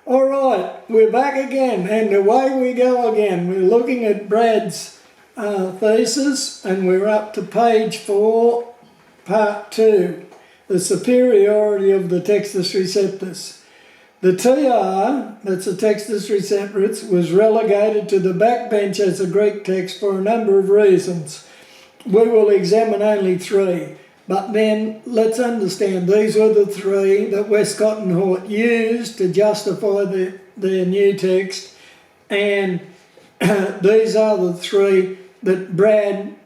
All right, we're back again, and away we go again. We're looking at Brad's thesis, and we're up to page 4, part 2, the superiority of the Textus Receptus. The TR, that's the Textus Receptus, was relegated to the backbench as a Greek text for a number of reasons. We will examine only 3. But then let's understand these were the 3 that Westcott and Hort used to justify their new text, and these are the 3 that Brad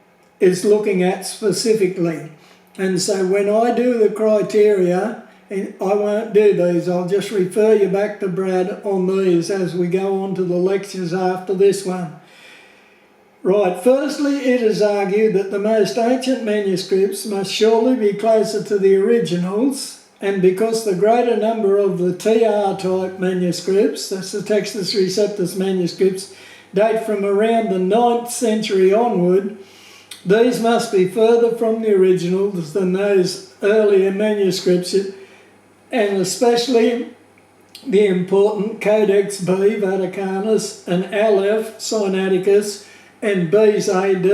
is looking at specifically. And so when I do the criteria, I won't do these, I'll just refer you back to Brad on these as we go on to the lectures after this one. Right, firstly, it is argued that the most ancient manuscripts must surely be closer to the originals, and because the greater number of the TR-type manuscripts, that's the Textus Receptus manuscripts, date from around the 9th century onward, these must be further from the originals than those earlier manuscripts, and especially the important Codex B Vaticanus and Aleph Sinaiticus and B's AD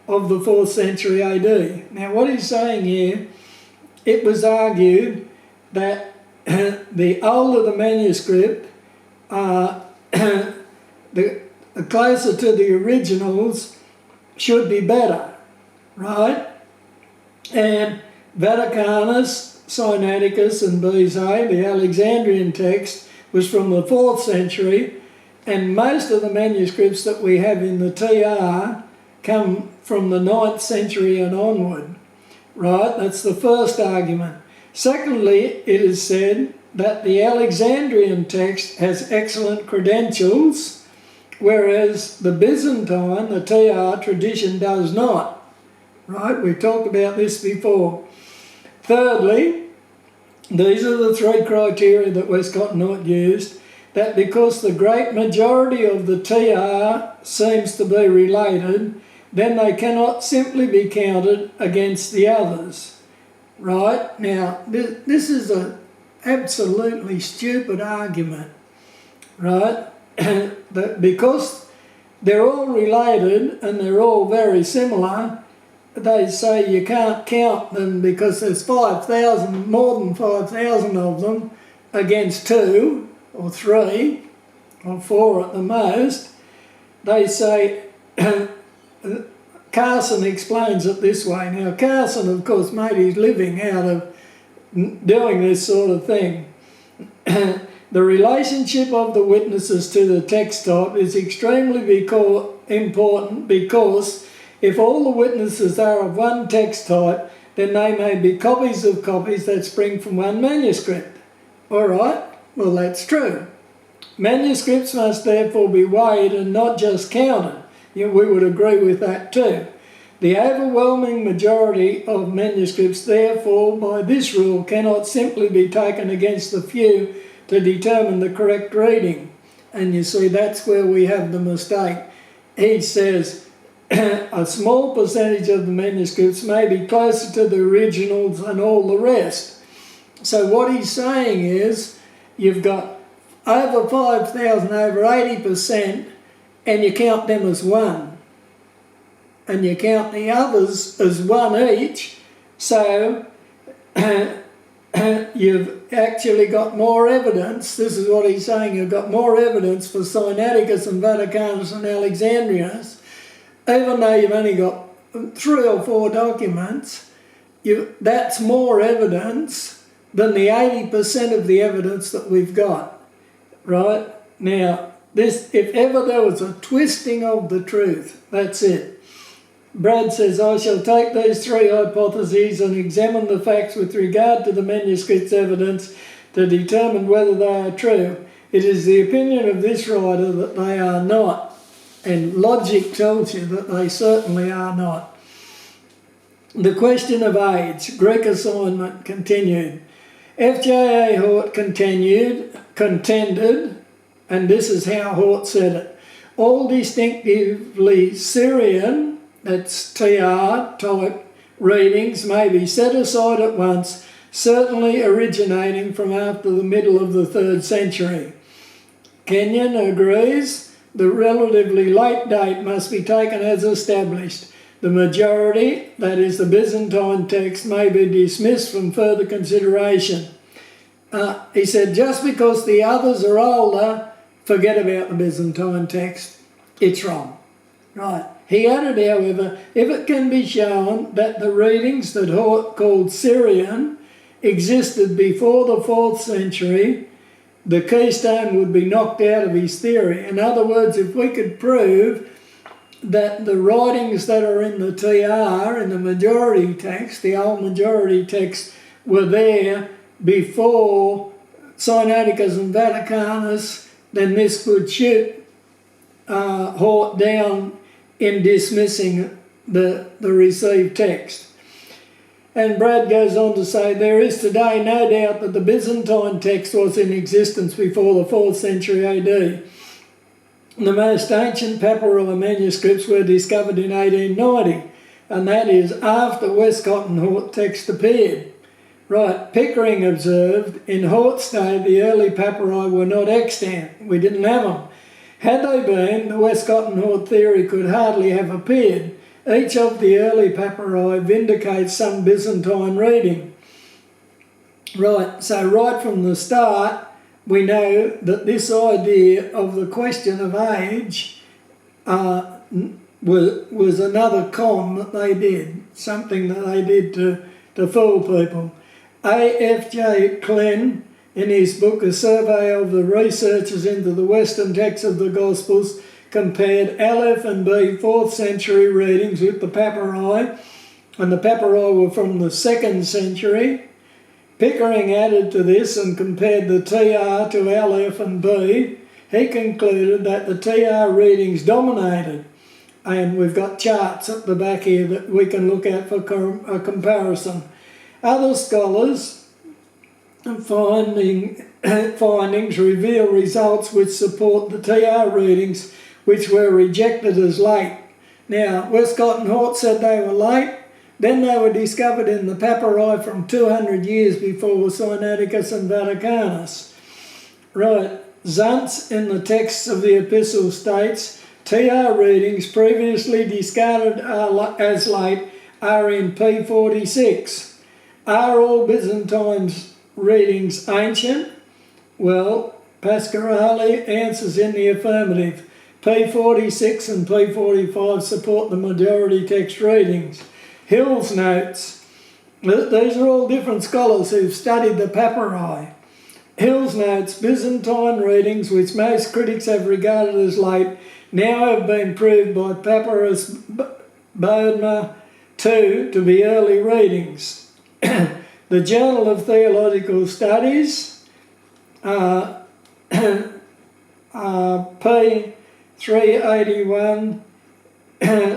of the 4th century AD. Now what he's saying here, it was argued that the older the manuscript, the closer to the originals should be better, right? And Vaticanus, Sinaiticus and Beza, the Alexandrian text, was from the 4th century, and most of the manuscripts that we have in the TR come from the 9th century and onward, right? That's the first argument. Secondly, it is said that the Alexandrian text has excellent credentials, whereas the Byzantine, the TR tradition, does not, right? We've talked about this before. Thirdly, these are the 3 criteria that Westcott and Hort used, that because the great majority of the TR seems to be related, then they cannot simply be counted against the others, right? Now, this is an absolutely stupid argument, right? That because they're all related and they're all very similar, they say you can't count them because there's 5,000, more than 5,000 of them against 2 or 3 or 4 at the most. They say, Carson explains it this way. Now Carson, of course, made his living out of doing this sort of thing. The relationship of the witnesses to the text type is extremely important because if all the witnesses are of one text type, then they may be copies of copies that spring from one manuscript. All right? Well, that's true. Manuscripts must therefore be weighed and not just counted. We would agree with that too. The overwhelming majority of manuscripts, therefore, by this rule, cannot simply be taken against the few to determine the correct reading. And you see, that's where we have the mistake. He says a small percentage of the manuscripts may be closer to the originals than all the rest. So what he's saying is, you've got over 5,000, over 80%, and you count them as 1. And you count the others as 1 each, so you've actually got more evidence. This is what he's saying, you've got more evidence for Sinaiticus and Vaticanus and Alexandrinus, even though you've only got 3 or 4 documents, that's more evidence than the 80% of the evidence that we've got, right? Now, this, if ever there was a twisting of the truth, that's it. Brad says, I shall take these 3 hypotheses and examine the facts with regard to the manuscript's evidence to determine whether they are true. It is the opinion of this writer that they are not, and logic tells you that they certainly are not. The question of age, Greek assignment continued. F.J.A. Hort contended, and this is how Hort said it, all distinctively Syrian, that's TR type readings, may be set aside at once, certainly originating from after the middle of the 3rd century. Kenyon agrees the relatively late date must be taken as established. The majority, that is the Byzantine text, may be dismissed from further consideration. He said, just because the others are older, forget about the Byzantine text. It's wrong. Right. He added, however, if it can be shown that the readings that Hort called Syrian existed before the 4th century, the keystone would be knocked out of his theory. In other words, if we could prove that the writings that are in the TR, in the majority text, the old majority text, were there before Sinaiticus and Vaticanus, then this could shoot Hort down in dismissing the received text. And Brad goes on to say, there is today no doubt that the Byzantine text was in existence before the 4th century AD. The most ancient papyri manuscripts were discovered in 1890, and that is after Westcott and Hort text appeared. Right, Pickering observed, in Hort's day the early papyri were not extant. We didn't have them. Had they been, the Westcott and Hort theory could hardly have appeared. Each of the early papyri vindicates some Byzantine reading. Right, so right from the start, we know that this idea of the question of age was another con that they did, something that they did to fool people. A.F.J. Klenn, in his book A Survey of the Researches into the Western Texts of the Gospels, compared Aleph and B 4th century readings with the papyri, and the papyri were from the 2nd century. Pickering added to this and compared the TR to Aleph and B. He concluded that the TR readings dominated, and we've got charts at the back here that we can look at for a comparison. Other scholars' findings reveal results which support the TR readings, which were rejected as late. Now, Westcott and Hort said they were late. Then they were discovered in the papyri from 200 years before Sinaiticus and Vaticanus. Right, Zuntz in the texts of the epistle states, TR readings previously discarded as late are in P46. Are all Byzantine readings ancient? Well, Pasquarelli answers in the affirmative. P46 and P45 support the majority text readings. Hills notes, these are all different scholars who've studied the papyri. Hills notes, Byzantine readings, which most critics have regarded as late, now have been proved by Papyrus Bodmer II to be early readings. The Journal of Theological Studies, P381,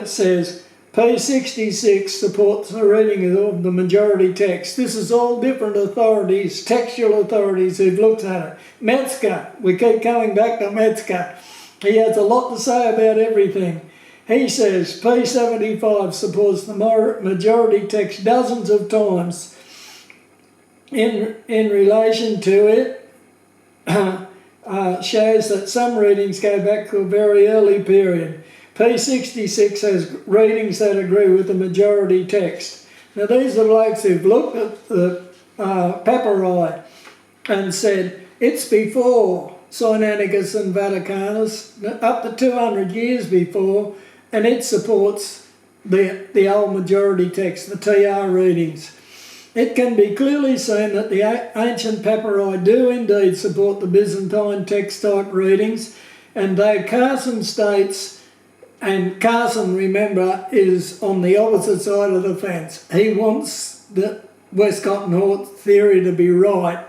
says, P66 supports the reading of the majority text. This is all different authorities, textual authorities who've looked at it. Metzger, we keep coming back to Metzger. He has a lot to say about everything. He says P75 supports the majority text dozens of times. In relation to it, shows that some readings go back to a very early period. P66 has readings that agree with the majority text. Now these are blokes who've looked at the papyri and said it's before Sinaiticus and Vaticanus, up to 200 years before, and it supports the old majority text, the TR readings. It can be clearly seen that the ancient papyri do indeed support the Byzantine text type readings, and though Carson states, and Carson, remember, is on the opposite side of the fence. He wants the Westcott and Hort theory to be right.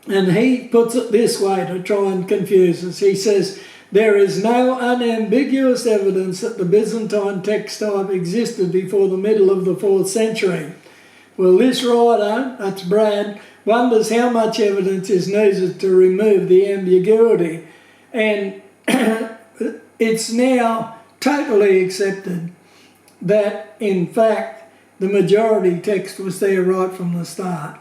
And he puts it this way to try and confuse us. He says, there is no unambiguous evidence that the Byzantine text type existed before the middle of the 4th century. Well, this writer, that's Brad, wonders how much evidence is needed to remove the ambiguity. And it's now totally accepted that, in fact, the majority text was there right from the start.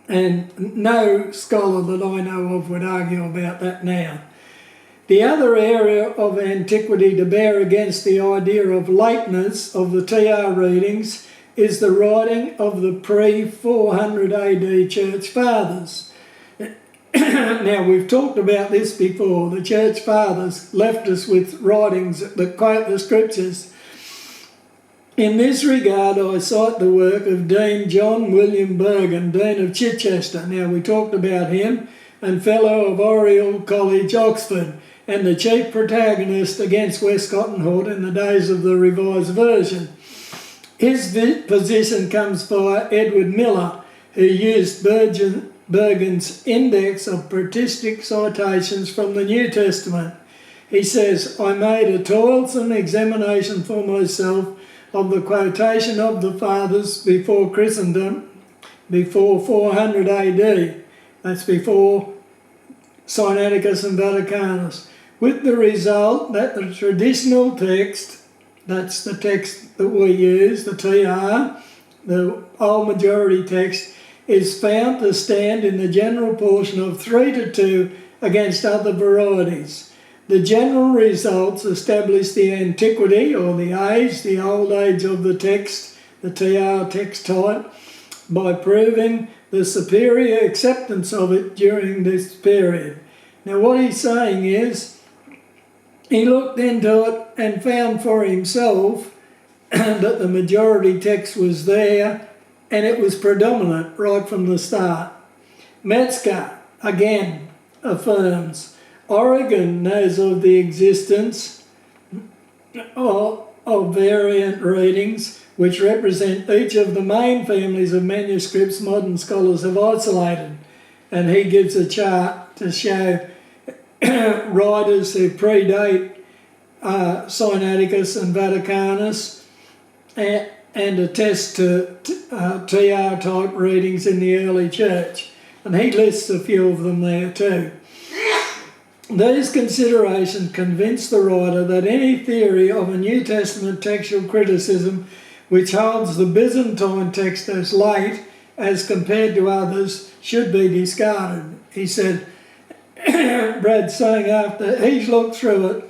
And no scholar that I know of would argue about that now. The other area of antiquity to bear against the idea of lateness of the TR readings is the writing of the pre-400 AD Church Fathers. Now, we've talked about this before. The Church Fathers left us with writings that quote the Scriptures. In this regard, I cite the work of Dean John William Bergen, Dean of Chichester. Now, we talked about him, and Fellow of Oriel College, Oxford, and the chief protagonist against Westcott and Hort in the days of the Revised Version. His position comes via Edward Miller, who used Bergen's index of patristic citations from the New Testament. He says, I made a toilsome examination for myself of the quotation of the Fathers before Christendom, before 400 AD. That's before Sinaiticus and Vaticanus, with the result that the traditional text, that's the text that we use, the TR, the old majority text, is found to stand in the general portion of 3-2 against other varieties. The general results establish the antiquity or the age, the old age of the text, the TR text type, by proving the superior acceptance of it during this period. Now what he's saying is, he looked into it and found for himself that the majority text was there and it was predominant right from the start. Metzger, again, affirms, Origen knows of the existence of variant readings which represent each of the main families of manuscripts modern scholars have isolated. And he gives a chart to show writers who predate Sinaiticus and Vaticanus and attest to TR type readings in the early church. And he lists a few of them there too. These considerations convince the writer that any theory of a New Testament textual criticism which holds the Byzantine text as late as compared to others should be discarded. He said, Brad's saying after he's looked through it,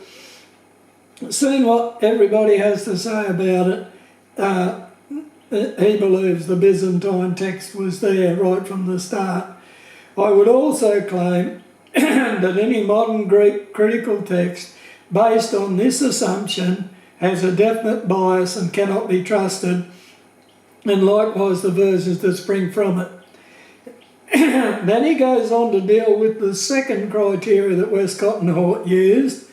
seen what everybody has to say about it, he believes the Byzantine text was there right from the start. I would also claim that any modern Greek critical text based on this assumption has a definite bias and cannot be trusted, and likewise the versions that spring from it. Then he goes on to deal with the second criteria that Westcott and Hort used,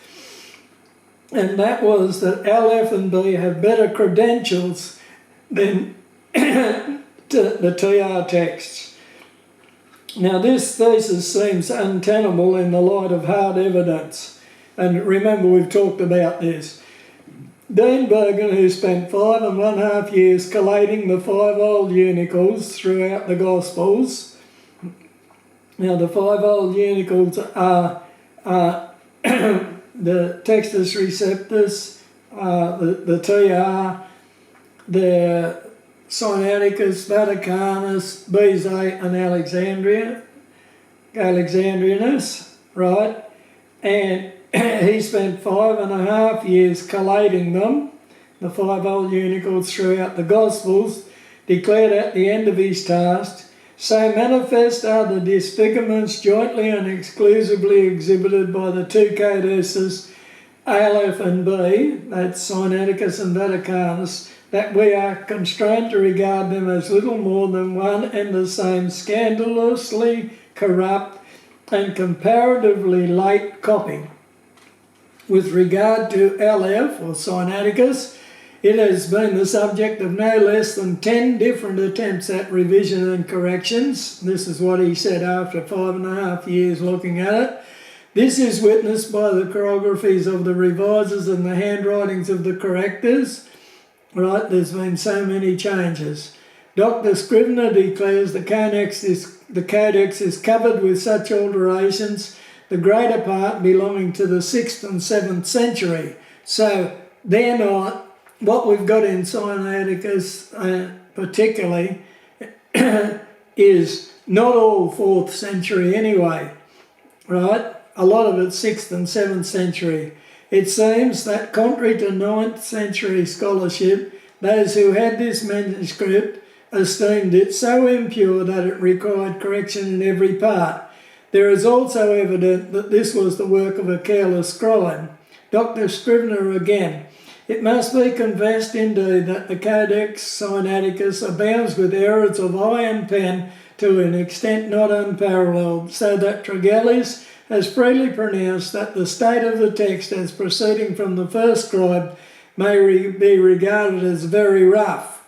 and that was that L, F and B have better credentials than the TR texts. Now this thesis seems untenable in the light of hard evidence, and remember we've talked about this. Dean Bergen, who spent 5.5 years collating the 5 old unicals throughout the Gospels. Now the 5 old unicals are the Textus Receptus, the TR, the Sinaiticus, Vaticanus, Beze and Alexandrinus, right? And he spent 5.5 years collating them, the 5 old unicals throughout the Gospels, declared at the end of his task, so manifest are the disfigurements jointly and exclusively exhibited by the two codices, Aleph and B, that's Sinaiticus and Vaticanus, that we are constrained to regard them as little more than one and the same scandalously corrupt and comparatively late copy. With regard to Aleph, or Sinaiticus, it has been the subject of no less than 10 different attempts at revision and corrections. This is what he said after 5.5 years looking at it. This is witnessed by the chirographies of the revisers and the handwritings of the correctors. Right, there's been so many changes. Dr. Scrivener declares the codex is covered with such alterations, the greater part belonging to the 6th and 7th century. So they're not, what we've got in Sinaiticus particularly, is Not all 4th century anyway, right? A lot of it's 6th and 7th century. It seems that contrary to 9th century scholarship, those who had this manuscript esteemed it so impure that it required correction in every part. There is also evident that this was the work of a careless scribe. Dr. Scrivener again. It must be confessed indeed that the Codex Sinaiticus abounds with errors of eye and pen to an extent not unparalleled, so that Tregelles has freely pronounced that the state of the text as proceeding from the first scribe may be regarded as very rough.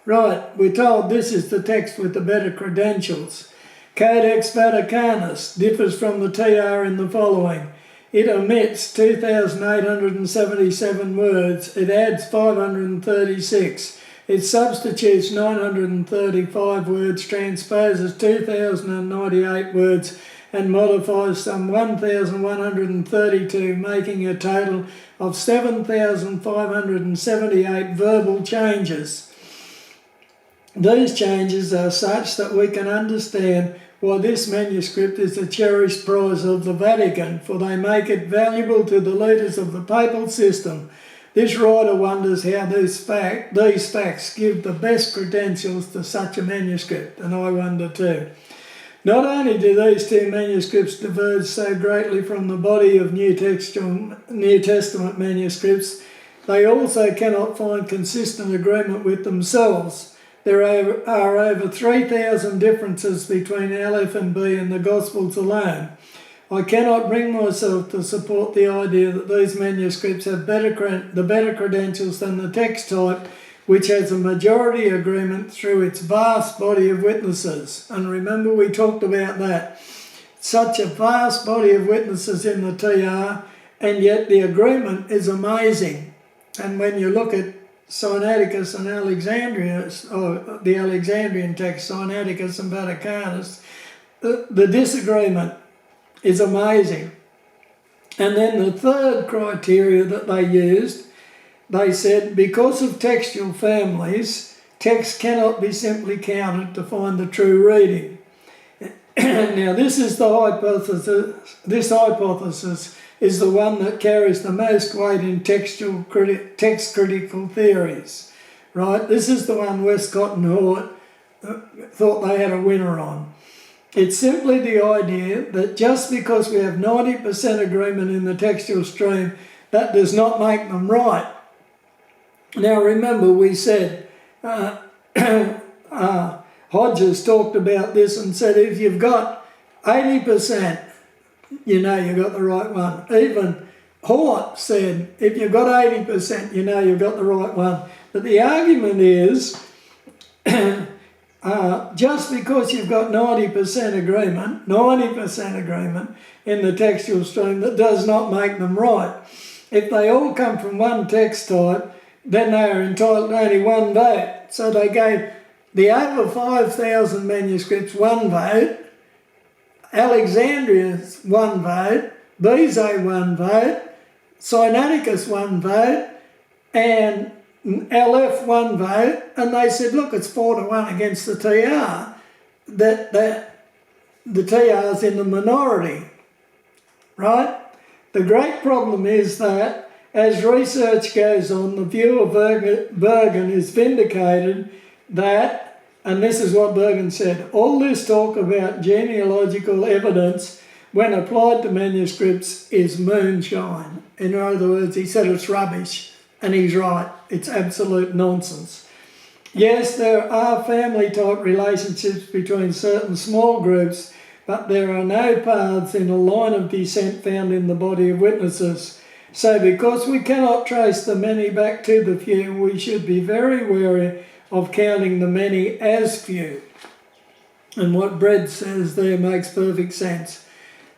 Right, we're told this is the text with the better credentials. Codex Vaticanus differs from the TR in the following. It omits 2,877 words. It adds 536. It substitutes 935 words, transposes 2,098 words, and modifies some 1,132, making a total of 7,578 verbal changes. These changes are such that we can understand why this manuscript is a cherished prize of the Vatican, for they make it valuable to the leaders of the papal system. This writer wonders how these facts give the best credentials to such a manuscript, and I wonder too. Not only do these two manuscripts diverge so greatly from the body of New Testament manuscripts, they also cannot find consistent agreement with themselves. There are over 3,000 differences between Aleph and B in the Gospels alone. I cannot bring myself to support the idea that these manuscripts have the better credentials than the text type, which has a majority agreement through its vast body of witnesses. And remember, we talked about that. Such a vast body of witnesses in the TR, and yet the agreement is amazing. And when you look at Sinaiticus and Alexandria, or the Alexandrian text, Sinaiticus and Vaticanus, the disagreement is amazing. And then the third criteria that they used, they said, because of textual families, text cannot be simply counted to find the true reading. Now, this is the hypothesis. This hypothesis is the one that carries the most weight in text critical theories, right? This is the one Westcott and Hort thought they had a winner on. It's simply the idea that just because we have 90% agreement in the textual stream, that does not make them right. Now remember, we said, Hodges talked about this and said if you've got 80%, you know you've got the right one. Even Hort said if you've got 80%, you know you've got the right one. But the argument is, just because you've got 90% agreement in the textual stream, that does not make them right. If they all come from one text type, then they are entitled to only one vote. So they gave the over 5,000 manuscripts one vote, Alexandria's one vote, Beze one vote, Sinaiticus one vote, and LF one vote, and they said, look, it's 4-1 against the TR, that the TR's in the minority, right? The great problem is that as research goes on, the view of Bergen is vindicated that, and this is what Bergen said, all this talk about genealogical evidence when applied to manuscripts is moonshine. In other words, he said it's rubbish. And he's right, it's absolute nonsense. Yes, there are family-type relationships between certain small groups, but there are no paths in a line of descent found in the body of witnesses. So because we cannot trace the many back to the few, we should be very wary of counting the many as few. And what Bredd says there makes perfect sense.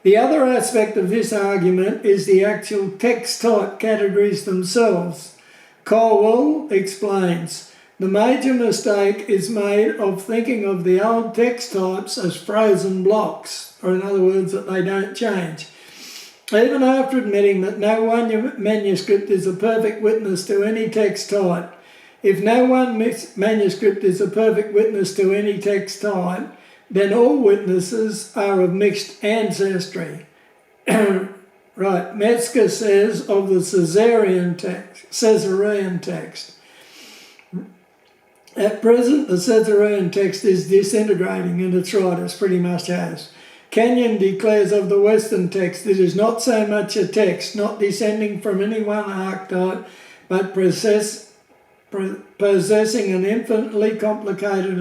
The other aspect of this argument is the actual text type categories themselves. Colwell explains, the major mistake is made of thinking of the old text types as frozen blocks, or in other words, that they don't change. Even after admitting that no one manuscript is a perfect witness to any text type, if no one manuscript is a perfect witness to any text type, then all witnesses are of mixed ancestry. Right, Metzger says of the Caesarean text. At present, the Caesarean text is disintegrating, and it's right, it pretty much has. Kenyon declares of the Western text, it is not so much a text, not descending from any one archetype, but possessing an infinitely complicated